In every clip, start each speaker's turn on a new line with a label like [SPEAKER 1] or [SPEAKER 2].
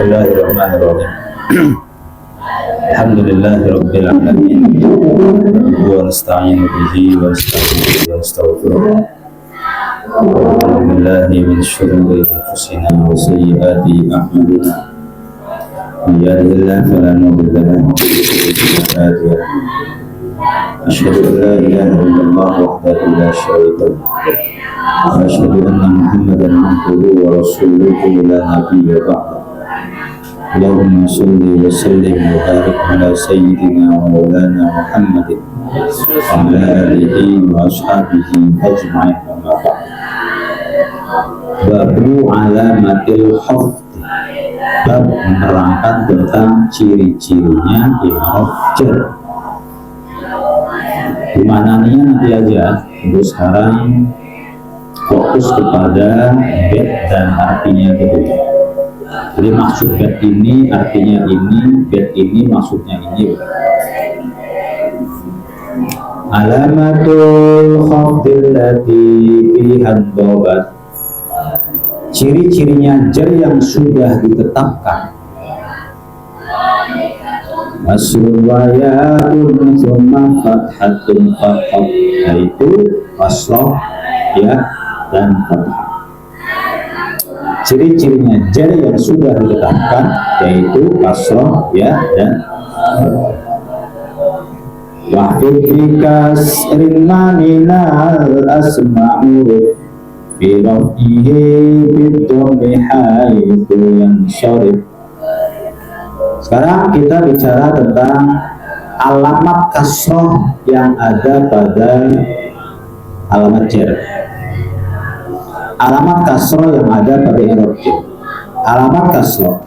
[SPEAKER 1] Bismillahirrahmanirrahim. Alhamdulillahi alamin. Wa nasta'inu bihi wa nastaghfiruh. A'udzu billahi min syururi anfusina wa sayyiati a'malina. May yahdihillahu fala mudilla lahu wa may yudlil fala hadiya lahu. Asyhadu an la ilaha illallah wahdahu la syarika lahu. Wa asyhadu anna Muhammadan abduhu wa rasuluhu la nabiyya ba'dahu. Allahumma salli wa sallim wa barik ala sayyidina wa maulana Muhammadin wa ala alihi wa ashabihi ajma'in, amma ba'd. Babu alamatil hafd, bab menerangkan tentang ciri-cirinya imam jar. Dimananya nanti aja, untuk sekarang fokus kepada bed dan artinya dulu. Jadi maksud bed ini artinya ini, bed ini maksudnya ini. Alamatul khafdil lati fihan dobat, ciri-cirinya jar yang sudah ditetapkan. Asrul waya'un thumma fathatun fathah, yaitu kasroh ya dan fathah. Ciri-cirinya jar yang sudah ditetapkan yaitu kasroh ya dan wahfid bikas rinmaninal asma'u fi rafihi bidhammi haitsu yansyarif. Sekarang kita bicara tentang alamat kasroh yang ada pada alamat jar. Alamat kasroh yang ada pada i'rab jar. Alamat kasroh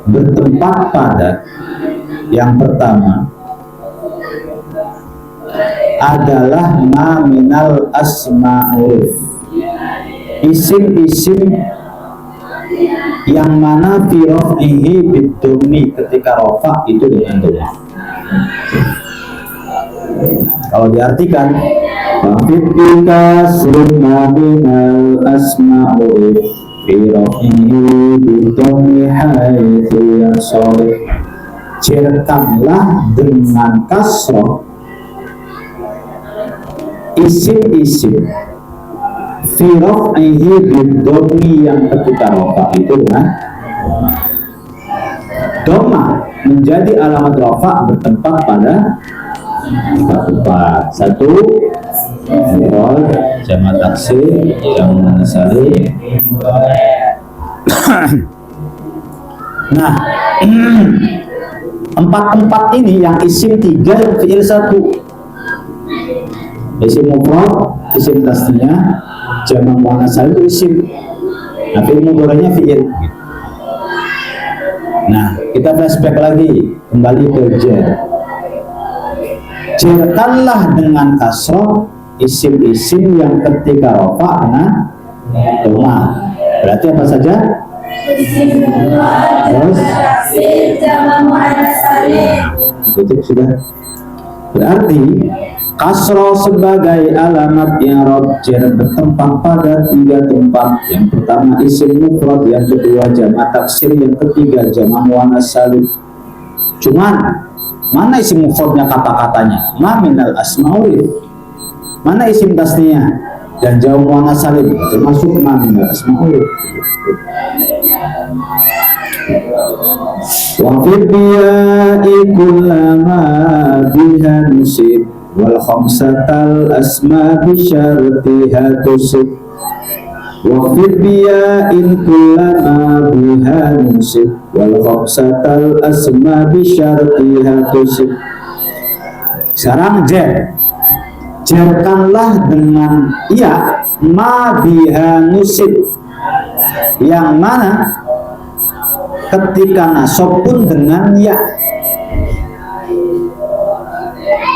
[SPEAKER 1] bertempat pada yang pertama adalah ma minal asma'ul, isim-isim yang mana fi raf'ihi bidhammi, ketika rafa itu dengan dhamma. Kalau diartikan wafid bikasrin mabinal asma'u fi raf'ihi bidhammi haitsu yansharif, cerkanlah dengan kasroh isim-isim fi raf'ihi bidhammi yang ketika rafa itu dengan dhamma, menjadi alamat rafa bertempat pada tempat satu mufrad, jamak taksir, jamak muannats salim. Nah, empat ini yang isim 3, yang fi'il 1. Isim mufrad, isim tasniyah, jamak muannats salim itu isim. Nah, fi'il mudhari'nya fi'il. Nah, kita flashback lagi, kembali ke jar. Jarkanlah dengan kasroh isim-isim yang ketika rafa dengan dhamma. Berarti apa saja? Terus itu sudah. Berarti kasroh sebagai alamat i'rab jar bertempat pada 3 tempat. Yang pertama isim mufrad, yang kedua jamak taksir, yang ketiga jamak muannats salim. Cuman mana isim mufradnya kata-katanya? Ma minal asma'ul. Mana isim tasniyah dan jamak muannats salim? Termasuk ma minal asma'ul. Wa fid biya'i kullama biha nusib wal khamsatal asma bi syartiha tusib. Wa fid biya'in kullama biha nusib wal khamsatal asma bi syartiha tusib. Sekarang jar, jarkanlah dengan ya ma biha nusib, yang mana ketika nasab pun dengan ya.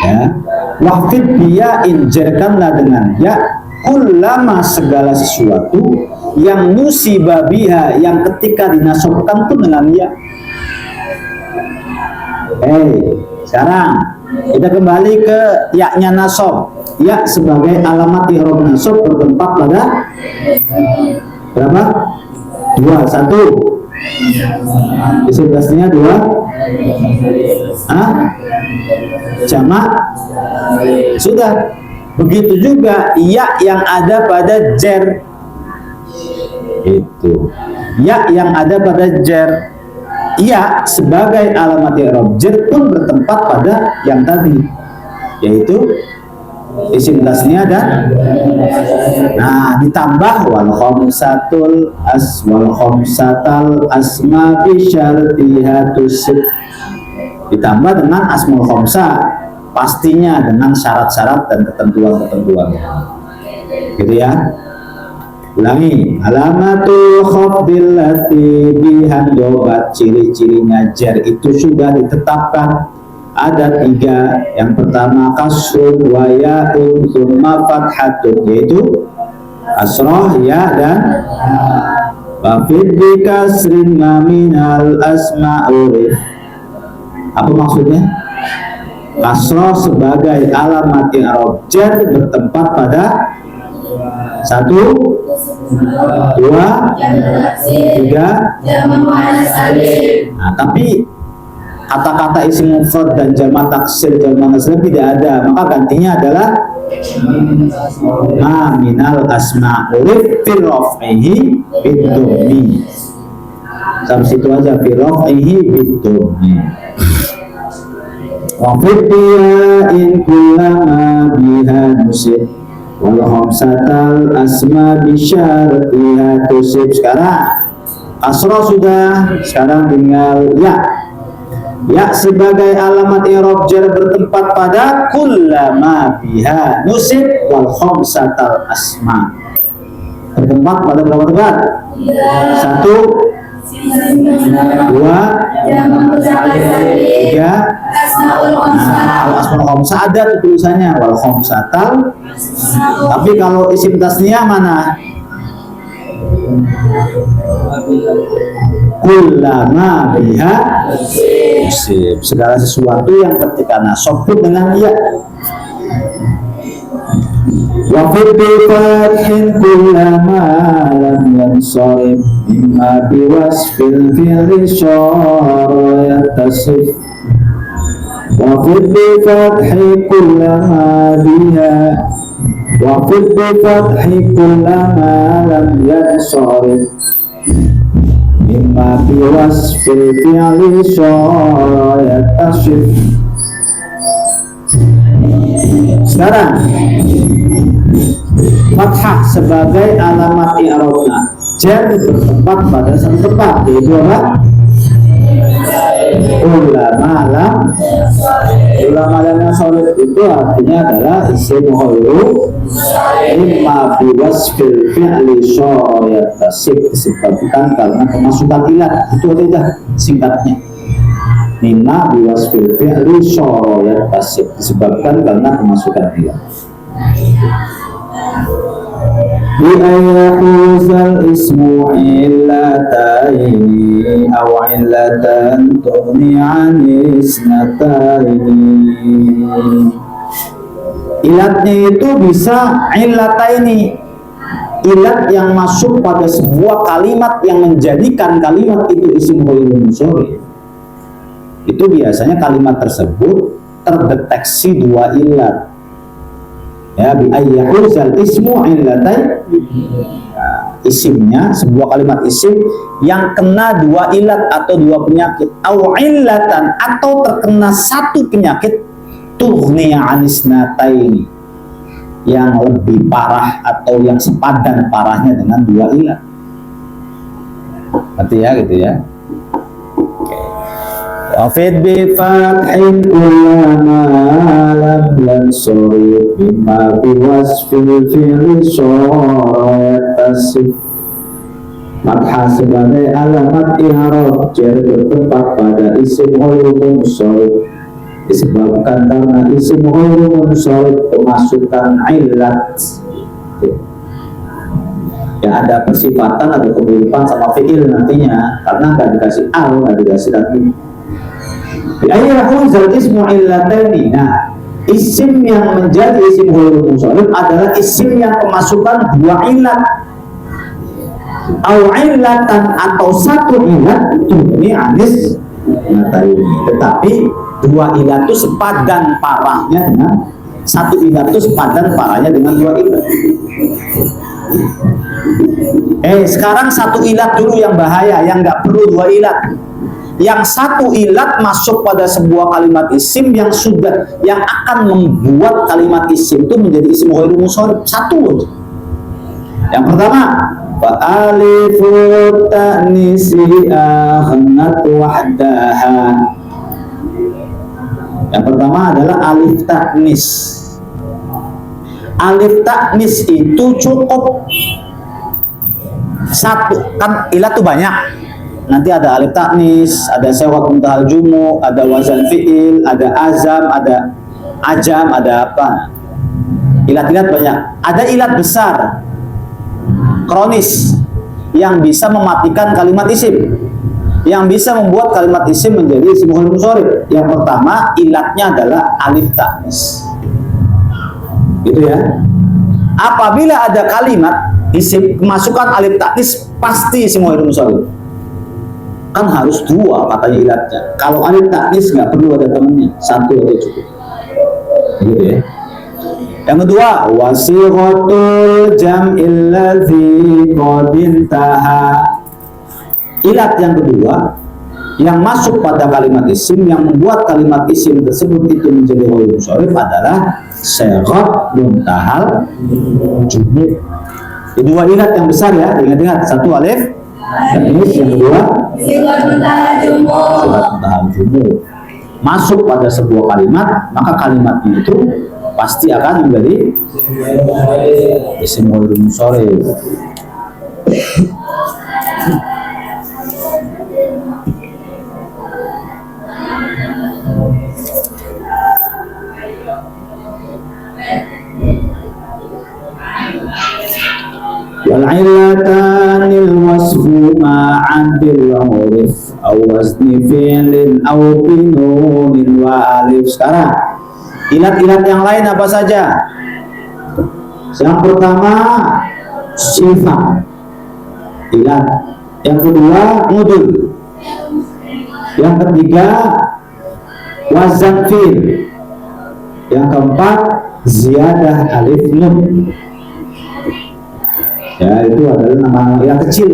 [SPEAKER 1] Ya, wafid biya'in, jarkanlah dengan ya kullama, segala sesuatu yang nusiba biha, yang ketika dinasobkan pun dengan ya. Sekarang kita kembali ke ya-nya nasab. Ya sebagai alamat i'rab nasab bertempat pada berapa?
[SPEAKER 2] Dua, satu. Isim tasniah dua. Jamak. Sudah. Begitu juga ya yang ada pada jer. Itu. Ya yang ada pada jer. Ya sebagai alamat i'rab jer pun bertempat pada yang tadi, yaitu isim tasniah dan ditambah wal khamsatal asma bi syartiha tusib, ditambah dengan asmaul khamsah pastinya dengan syarat-syarat dan ketentuan-ketentuan, gitu ya. Ulangi, alamatul khafdil lati bihan dobat, ciri-cirinya jar itu sudah ditetapkan ada 3. Yang pertama kasrun wa ya'un tsumma fathatun, yaitu kasrah ya dan wafid bi kasrin ma minal asma'urif. Apa maksudnya? Kasrah sebagai alamat i'rab jar bertempat pada 1, 2, 3. Tapi kata-kata isim mufrad dan jamak taksir jamak nasr tidak ada, maka gantinya adalah ma minal asma urif fi raf'ihi bid-dhammi. Sampai situ aja, fi raf'ihi bid-dhammi. Wa fi in kullama biha nusib wal khamsatal asma bi syartiha tusib. Sekarang kasrah sudah, sekarang tinggal ya. Ya sebagai alamat i'rab jar bertempat pada kullama biha nusib wal khamsatal asma. Bertempat pada berapa tempat? 1, 2, 3. Kalau asmaul khamsah ada tulisannya wal khamsatal. Tapi kalau isim tasniah mana? Kullama biha nusib, segala sesuatu yang ketika nasab dengan ya. Wa fi fathin kullama lam yansarif mimma biwasfil fi'li syara yatasif. Wa fi fathi kullama biha wa fi fathi kullama lam yansarif mimma biwasfil fi'li syara yatasif. Sekarang fathah sebagai alamat i'rabna jar bertempat pada satu tempat, yaitu apa? Ulama lam solid itu artinya adalah isim ghairu imma biwasfil fi'li syara tasib, disebabkan karena kemasukan ilat. Itu tidak singkatnya, imma biwasfil fi'li syara tasib, disebabkan karena kemasukan ilat. Bi'ayyahuzal ismu illataini aw illatan tughni anisnataini. Ilatnya itu bisa illataini, ilat yang masuk pada sebuah kalimat yang menjadikan kalimat itu isim ghairu munsharif. Itu biasanya kalimat tersebut terdeteksi 2 ilat. Ya, bi ayyahuzal ismu illatai, isimnya sebuah kalimat isim yang kena 2 ilat atau 2 penyakit, au illatan atau terkena 1 penyakit, tughni anisnataini, yang lebih parah atau yang sepadan parahnya dengan 2 ilat. Berarti ya gitu ya. Wafid bi fathin kullama lam yansarif bima biwasfil fi'li syara yatasif. Fathah sebagai alamat i'rab jar bertempat pada isim ghairu munsharif, disebabkan karena isim ghairu munsharif kemasukan illat. Ya ada persifatan atau kemiripan sama fi'il nantinya, karena nggak dikasih al, nggak dikasih lagi. Bi'ayyahuzal ismu illataini. Nah, isim yang menjadi isim ghairu munsharif adalah isim yang kemasukan 2 ilat. au illatan atau satu ilat ini anis ini. Tetapi dua ilat itu sepadan parahnya dengan satu ilat itu sepadan parahnya dengan dua ilat. Sekarang satu ilat dulu yang bahaya, yang nggak perlu dua ilat. Yang satu ilat masuk pada sebuah kalimat isim yang akan membuat kalimat isim itu menjadi isim ghairu munsharif. Satu loh. Yang pertama, alifu ta'nisi akhnat wahdaha. Yang pertama adalah alif ta'nis. Alif ta'nis itu cukup satu, kan ilat tuh banyak. Nanti ada alif ta'nis, ada sewat muntahal jumu, ada wazan fi'il, ada azam, ada ajam, ada apa. Ilat-ilat banyak. Ada ilat besar, kronis, yang bisa mematikan kalimat isim, yang bisa membuat kalimat isim menjadi isim ghairu munsharif. Yang pertama, ilatnya adalah alif ta'nis. Gitu ya. Apabila ada kalimat isim kemasukan alif ta'nis, pasti isim ghairu munsharif. Kan harus dua katanya ilatnya. Kalau alif ta'nis nggak perlu ada temennya, satu aja cukup. Gitu ya. Yang kedua, wasighatul jam'il ladzi qad intaha. Ilat yang kedua yang masuk pada kalimat isim yang membuat kalimat isim tersebut itu menjadi ghairu munsharif adalah sighat muntahal jumu. Dua ilat yang besar ya, ingat-ingat, satu alif ta'nis, yang kedua sighat muntahal jumu. Masuk pada sebuah kalimat, maka kalimatnya itu pasti akan menjadi isim ghairu munsharif. Wal illatanil wasfu ma'an bil urif aw wazni fi'lin aw binunin wa alif. Sekarang ilat-ilat yang lain apa saja? Yang pertama sifat ilat, yang kedua mudul, yang ketiga wazan fi'il, yang keempat ziyadah alif nun. Ya, itu adalah nama-nama ilat kecil.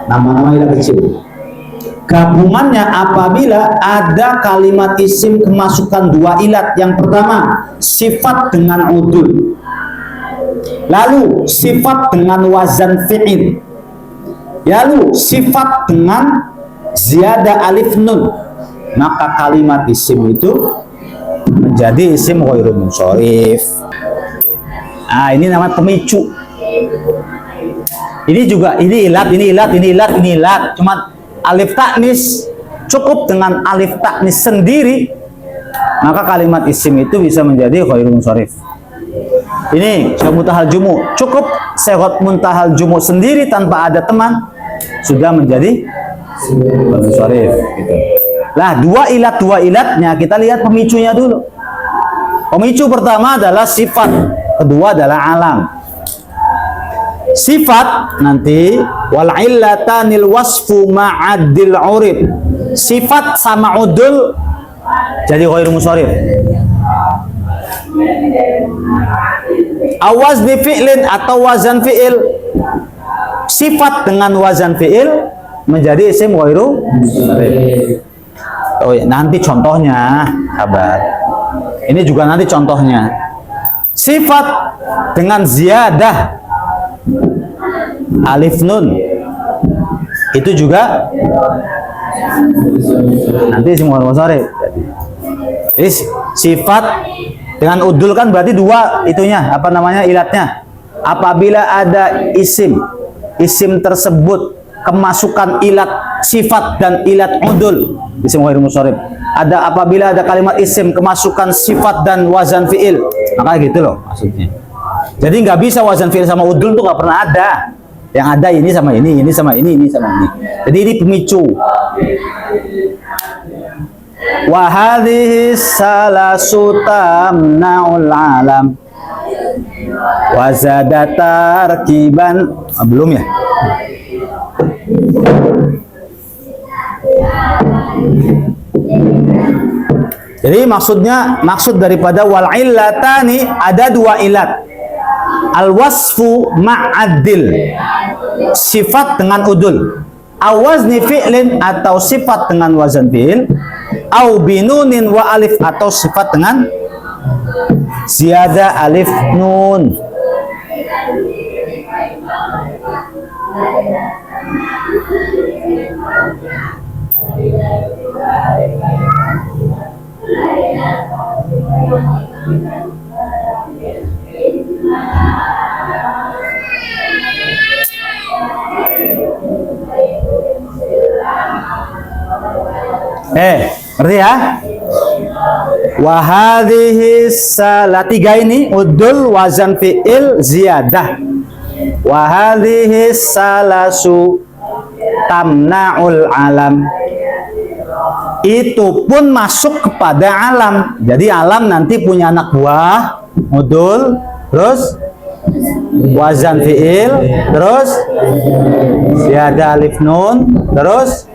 [SPEAKER 2] Nama-nama ilat kecil. Gabungannya apabila ada kalimat isim kemasukan dua ilat. Yang pertama, sifat dengan udul. Lalu, sifat dengan wazan fi'il. Lalu, sifat dengan ziyadah alif nun. Maka kalimat isim itu menjadi isim ghairu munsharif. Nah, ini namanya pemicu. Ini juga, ini ilat, ini ilat, ini ilat, ini ilat. Cuma alif ta'nis, cukup dengan alif ta'nis sendiri, maka kalimat isim itu bisa menjadi ghairu munsharif. Ini sighat muntahal jumu, cukup sighat muntahal jumu sendiri tanpa ada teman, sudah menjadi ghairu munsharif. Gitu. Lah, dua ilatnya kita lihat pemicunya dulu. Pemicu pertama adalah sifat, kedua adalah alam. Sifat nanti wal illatanil wasfu ma'adil urib. Sifat sama udul jadi ghairu munsharif. Awaz di fi'lin atau wazan fi'il. Sifat dengan wazan fi'il menjadi isim ghairu munsharif. Oh ya, nanti contohnya, sabar. Ini juga nanti contohnya. Sifat dengan ziyadah alif nun itu juga nanti isim ghairu munsharif. Jadi sifat dengan udul kan berarti dua itunya, apa namanya, ilatnya. Apabila ada isim tersebut kemasukan ilat sifat dan ilat udul, isim ghairu munsharif. Apabila ada kalimat isim kemasukan sifat dan wazan fi'il, maka gitu loh maksudnya. Jadi nggak bisa wazan fi'il sama udul tuh nggak pernah ada. Yang ada ini sama ini sama ini sama ini. Jadi ini pemicu. Wa hadhihi salasu tamna'ul alam wa zada tarkiban. Belum ya? Jadi maksud daripada wal illatani ada dua ilat. Al wasfu ma'adil, sifat dengan udul. Awazni fi'lin atau sifat dengan wazan fi'il. Au binunin wa alif atau sifat dengan ziyadah alif nun. Ngerti ya? Wahadhihi salah, tiga ini udul, wazan fi'il, ziyadah. Wahadhihi salasu tamna'ul alam. Itu pun masuk kepada alam. Jadi alam nanti punya anak buah, udul, terus wazan fi'il, terus ziyadah alif nun, terus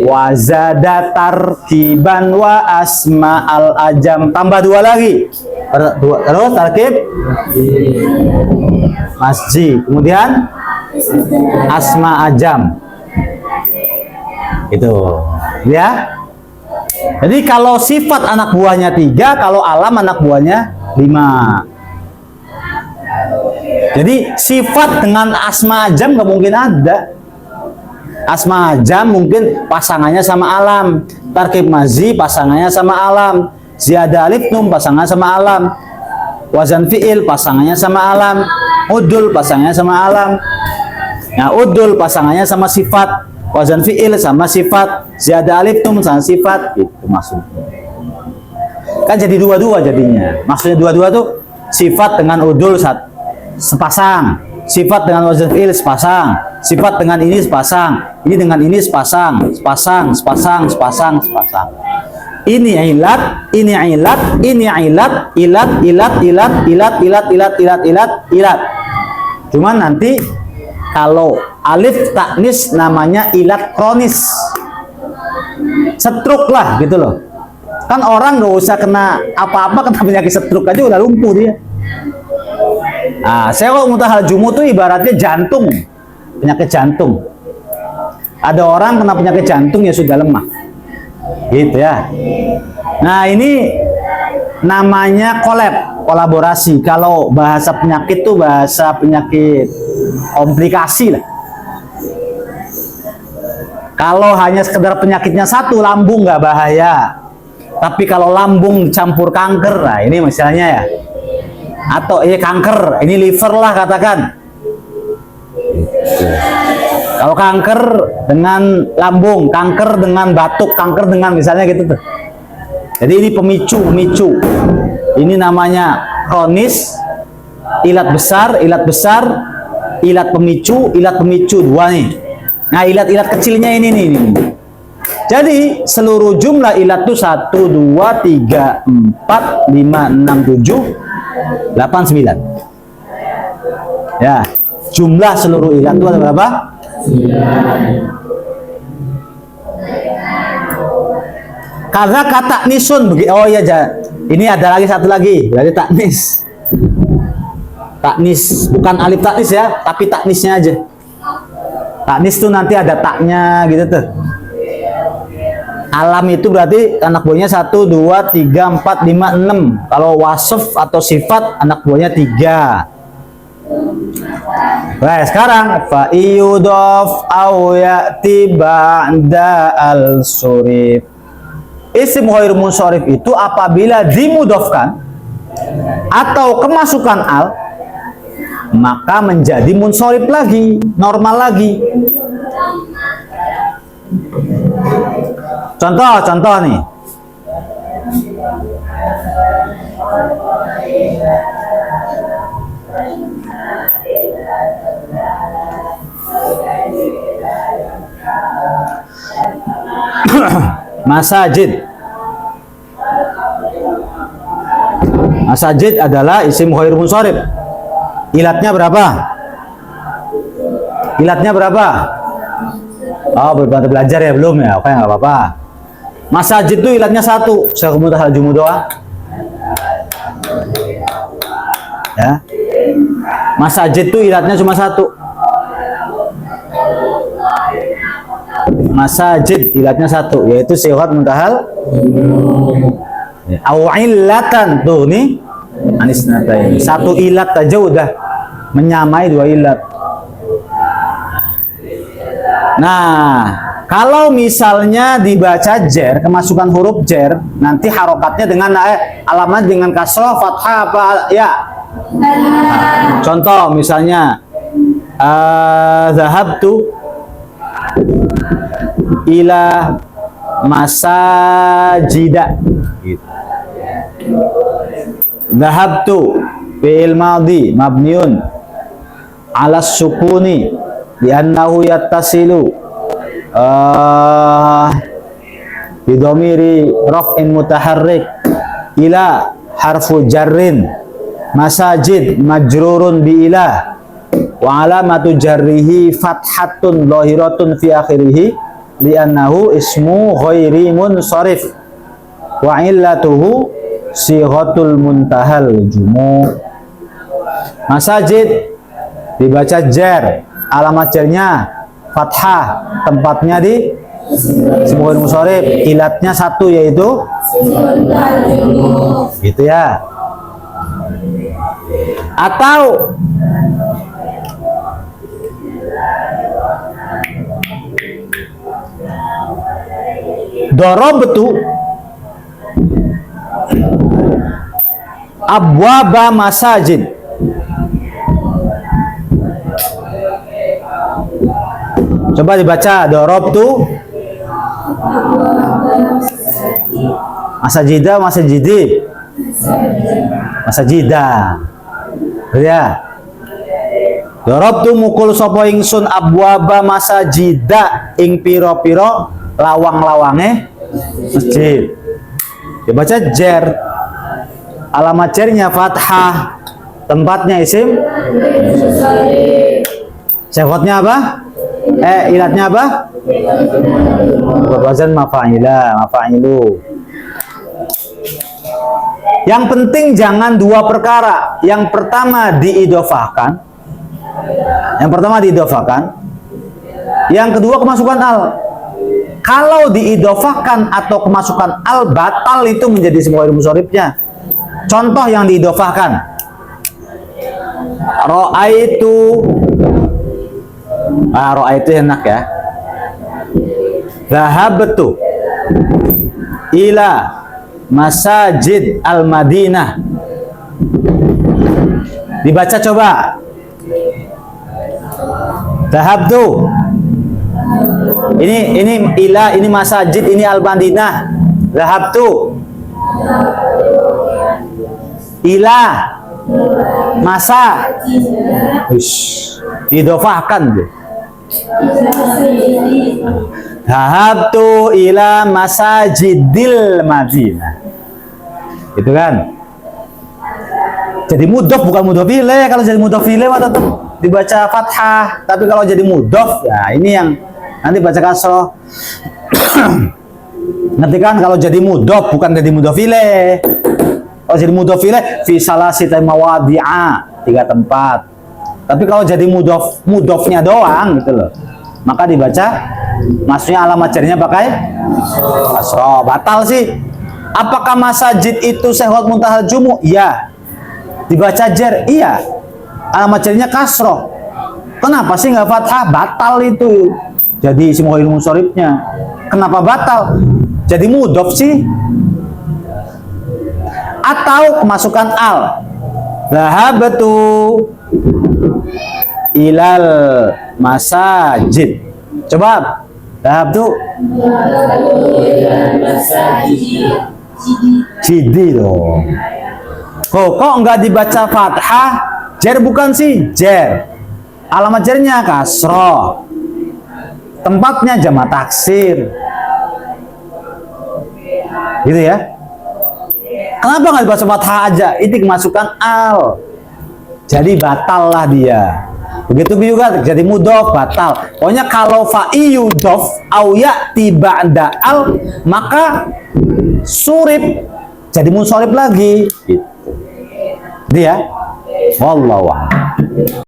[SPEAKER 2] wazada tarkiban wa asma al ajam, tambah dua lagi, terus tarkib masjid, kemudian asma ajam, itu ya. Jadi kalau sifat anak buahnya 3, kalau alam anak buahnya 5. Jadi sifat dengan asma ajam nggak mungkin ada. Asma ajam mungkin pasangannya sama alam, tarkib mazi pasangannya sama alam, ziyadah alif nun pasangannya sama alam, wazan fi'il pasangannya sama alam, udul pasangannya sama alam. Nah, udul pasangannya sama sifat, wazan fi'il sama sifat, ziyadah alif nun sama sifat, itu maksudnya. Kan jadi dua-dua jadinya. Maksudnya dua-dua tuh sifat dengan udul sepasang, sifat dengan wazan fi'il sepasang, sifat dengan ini sepasang, ini dengan ini sepasang. Ini ilat, ini ilat, ini ilat. Cuman nanti kalau alif taknis namanya ilat kronis, stroke lah gitu loh. Kan orang nggak usah kena apa-apa, kena penyakit stroke aja udah lumpuh dia. Nah, saya kalau muntah jumu tuh ibaratnya jantung, penyakit jantung. Ada orang kena penyakit jantung ya sudah lemah, gitu ya. Nah, ini namanya kolaborasi. Kalau bahasa penyakit tuh bahasa penyakit komplikasi lah. Kalau hanya sekedar penyakitnya satu, lambung nggak bahaya. Tapi kalau lambung campur kanker, nah ini misalnya ya. Atau kanker, ini liver lah katakan. Kalau kanker dengan lambung, kanker dengan batuk, kanker dengan misalnya gitu tuh. Jadi ini pemicu. Ini namanya kronis, ilat besar, ilat pemicu dua nih. Nah, ilat-ilat kecilnya ini nih. Jadi seluruh jumlah ilat itu 1, 2, 3, 4, 5, 6, 7, 8, 9. Ya, jumlah seluruh ilat itu ada berapa? 9. Karena kata nisun, oh iya, ini ada lagi satu lagi, berarti taknis. Taknis, bukan alif taknis ya, tapi taknisnya aja. Taknis tuh nanti ada taknya gitu tuh. Alam itu berarti anak buahnya 1, 2, 3, 4, 5, 6. Kalau wasf atau sifat anak buahnya 3. Nah, sekarang fa iyudaf aw ya'ti ba'da al-surif. Isim ghair munsharif itu apabila dimudofkan atau kemasukan al, maka menjadi munsharif lagi, normal lagi. Contoh nih. Masajid adalah isim ghair munsharif. Ilatnya berapa?
[SPEAKER 3] Ilatnya berapa? Oh, belum belajar ya, belum ya? Oke, nggak apa-apa. Masajid itu ilatnya 1. Saya muntahal jumu doa. Ya. Masajid itu ilatnya cuma 1. Masajid ilatnya 1, yaitu sighah muntahal. Au illatan tuh nih anisnatain. 1 ilat aja udah menyamai 2 ilat. Nah, kalau misalnya dibaca jer, kemasukan huruf jer, nanti harokatnya dengan alamat dengan kasroh, fathah apa ya? Nah, contoh misalnya zahabtu ila masajida. Gitu. Zahabtu fi'il madhi mabniun ala sukuni li'annahu yattasilu bidomiri raf'in mutaharrik ila harfu jarrin masajid majrurun bi ila wa alamatu jarrihi fathatun zahiratun fi akhirih li'annahu ismu ghairi munsharif wa illatuhu sighatul muntahal jumu. Masajid dibaca jar, alamat jarnya fathah, tempatnya di ismu ghairi munsharif, ilatnya 1 yaitu gitu ya. Atau darabtu abwaba masajid. Coba dibaca darabtu masajida masajidi masajida. Ya. Darabtu mukul sapa ingsun abwaba masajida ing pira-pira lawang-lawange masjid. Dibaca jer, alamat jernya fathah, tempatnya isim, syaratnya apa? Ilatnya apa? Berwazan mafa'ila, mafa'ilu. Yang penting jangan 2 perkara. Yang pertama diidofahkan, yang kedua kemasukan al. Kalau diidofahkan atau kemasukan al batal itu menjadi semua munsharifnya. Contoh yang diidofahkan. Ra'aitu. Ra'aitu enak ya. Zahabtu ila masajid al-Madinah. Dibaca coba. Zahabtu. Ini ila, ini masajid, ini al-Madinah. Zahabtu ila masa. Didofahkan. Zahabtu ila masajidil Madinah. Gitu kan? Jadi mudhof bukan mudhof ilaih. Kalau jadi mudhof ilaih mah tetap dibaca fathah. Tapi kalau jadi mudhof, ya ini yang nanti baca kasroh. Nanti kan kalau jadi mudhof bukan jadi mudhof ilaih. Kalau jadi mudhof ilaih fi salasati mawadi'a, 3 tempat. Tapi kalau jadi mudhofnya doang gitu loh, maka dibaca maksudnya alamat jarnya pakai kasroh. Batal sih. Apakah masajid itu syarat muntahal jumu? Iya. Dibaca jar? Iya. Alamat jarnya kasroh. Kenapa sih nggak fathah? Batal itu. Jadi semua ilmu munsharifnya. Kenapa batal? Jadi mudhof sih. Atau kemasukan al. Zahabtu ilal masajid. Coba zahabtu jidi dong. Kok nggak dibaca fathah? Jar bukan sih? Jar. Alamat jarnya kasroh. Tempatnya jamak taksir. Gitu ya. Kenapa nggak dibaca fathah aja? Itu kemasukan al. Jadi batal lah dia. Begitu juga jadi mudhof batal. Pokoknya kalau fa'i yudhof au ya'ti ba'da al, maka surib jadi munsolib lagi gitu. Dia wallahu a'lam.